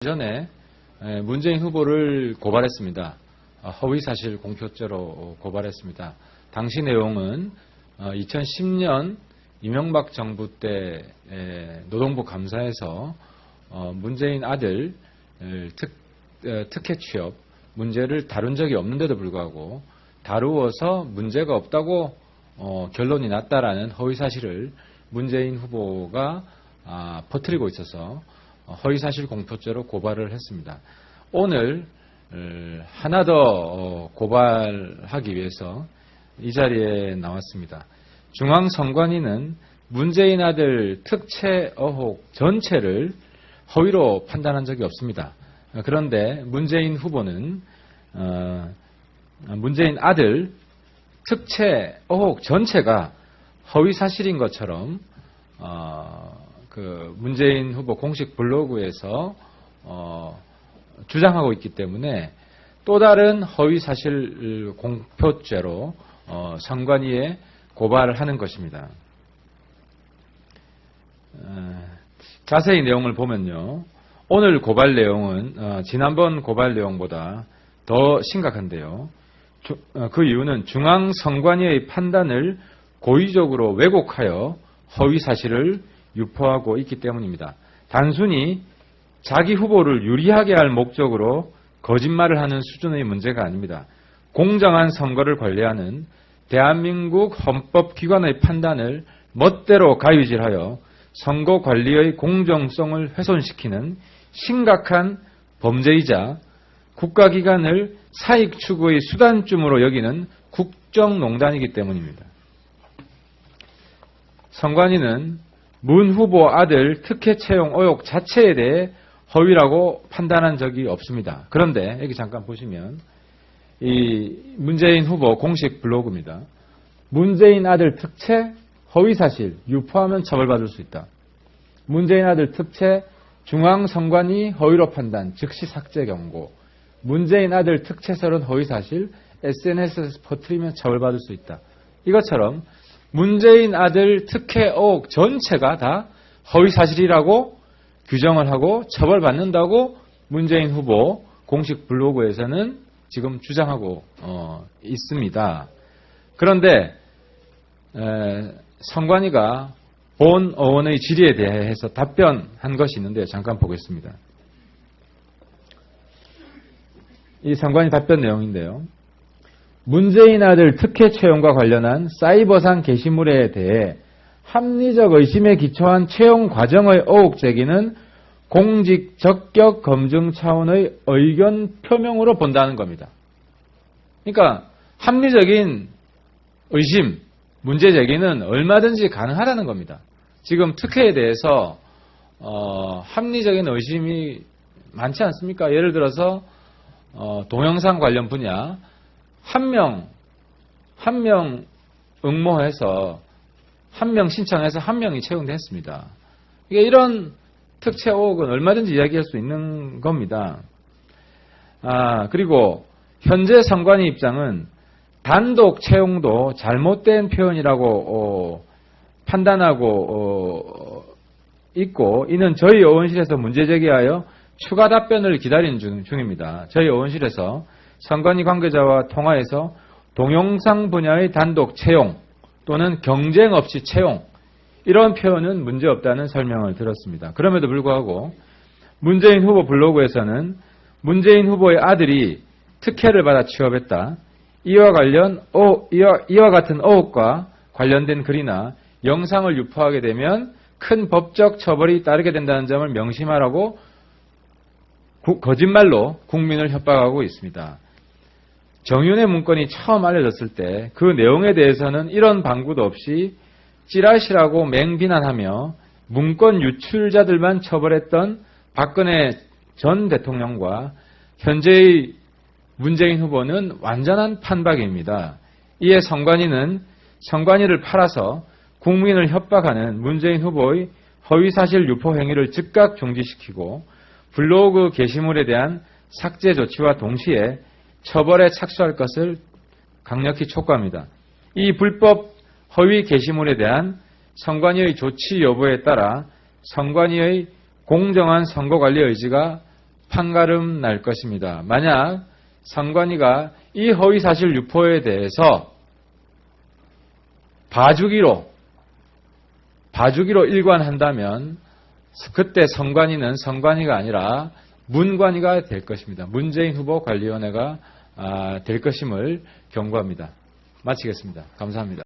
전에 문재인 후보를 고발했습니다. 허위사실 공표죄로 고발했습니다. 당시 내용은 2010년 이명박 정부 때 노동부 감사에서 문재인 아들 특혜 취업 문제를 다룬 적이 없는데도 불구하고 다루어서 문제가 없다고 결론이 났다라는 허위사실을 문재인 후보가 퍼뜨리고 있어서 허위사실 공표죄로 고발을 했습니다. 오늘 하나 더 고발하기 위해서 이 자리에 나왔습니다. 중앙선관위는 문재인 아들 특채 의혹 전체를 허위로 판단한 적이 없습니다. 그런데 문재인 후보는 문재인 아들 특채 의혹 전체가 허위사실인 것처럼 문재인 후보 공식 블로그에서 주장하고 있기 때문에 또 다른 허위사실 공표죄로 선관위에 고발을 하는 것입니다. 자세히 내용을 보면요. 오늘 고발 내용은 지난번 고발 내용보다 더 심각한데요. 그 이유는 중앙선관위의 판단을 고의적으로 왜곡하여 허위사실을 유포하고 있기 때문입니다. 단순히 자기 후보를 유리하게 할 목적으로 거짓말을 하는 수준의 문제가 아닙니다. 공정한 선거를 관리하는 대한민국 헌법기관의 판단을 멋대로 가위질하여 선거관리의 공정성을 훼손시키는 심각한 범죄이자 국가기관을 사익 추구의 수단쯤으로 여기는 국정농단이기 때문입니다. 선관위는 문 후보 아들 특혜 채용 의혹 자체에 대해 허위라고 판단한 적이 없습니다. 그런데 여기 잠깐 보시면 이 문재인 후보 공식 블로그입니다. 문재인 아들 특채 허위사실 유포하면 처벌받을 수 있다. 문재인 아들 특채 중앙선관위 허위로 판단 즉시 삭제 경고. 문재인 아들 특채설은 허위사실 SNS에서 퍼뜨리면 처벌받을 수 있다. 이것처럼 문재인 아들 특혜 의혹 전체가 다 허위사실이라고 규정을 하고 처벌받는다고 문재인 후보 공식 블로그에서는 지금 주장하고 있습니다. 그런데 선관위가 본 의원의 질의에 대해서 답변한 것이 있는데 잠깐 보겠습니다. 이 선관위 답변 내용인데요. 문재인 아들 특혜 채용과 관련한 사이버상 게시물에 대해 합리적 의심에 기초한 채용 과정의 의혹 제기는 공직 적격 검증 차원의 의견 표명으로 본다는 겁니다. 그러니까 합리적인 의심, 문제 제기는 얼마든지 가능하다는 겁니다. 지금 특혜에 대해서 합리적인 의심이 많지 않습니까? 예를 들어서 동영상 관련 분야 한 명 응모해서 한 명 신청해서 한 명이 채용됐습니다. 이런 특채 의혹은 얼마든지 이야기할 수 있는 겁니다. 그리고 현재 선관위 입장은 단독 채용도 잘못된 표현이라고 판단하고 있고 이는 저희 의원실에서 문제 제기하여 추가 답변을 기다리는 중입니다. 저희 의원실에서 선관위 관계자와 통화해서 동영상 분야의 단독 채용 또는 경쟁 없이 채용 이런 표현은 문제없다는 설명을 들었습니다. 그럼에도 불구하고 문재인 후보 블로그에서는 문재인 후보의 아들이 특혜를 받아 취업했다. 이와 같은 의혹과 관련된 글이나 영상을 유포하게 되면 큰 법적 처벌이 따르게 된다는 점을 명심하라고 거짓말로 국민을 협박하고 있습니다. 정윤회 문건이 처음 알려졌을 때 그 내용에 대해서는 이런 방구도 없이 찌라시라고 맹비난하며 문건 유출자들만 처벌했던 박근혜 전 대통령과 현재의 문재인 후보는 완전한 판박입니다. 이에 선관위를 팔아서 국민을 협박하는 문재인 후보의 허위사실 유포 행위를 즉각 중지시키고 블로그 게시물에 대한 삭제 조치와 동시에 처벌에 착수할 것을 강력히 촉구합니다. 이 불법 허위 게시물에 대한 선관위의 조치 여부에 따라 선관위의 공정한 선거관리 의지가 판가름 날 것입니다. 만약 선관위가 이 허위사실 유포에 대해서 봐주기로 일관한다면 그때 선관위는 선관위가 아니라 문관위가 될 것입니다. 문재인 후보 관리위원회가 될 것임을 경고합니다. 마치겠습니다. 감사합니다.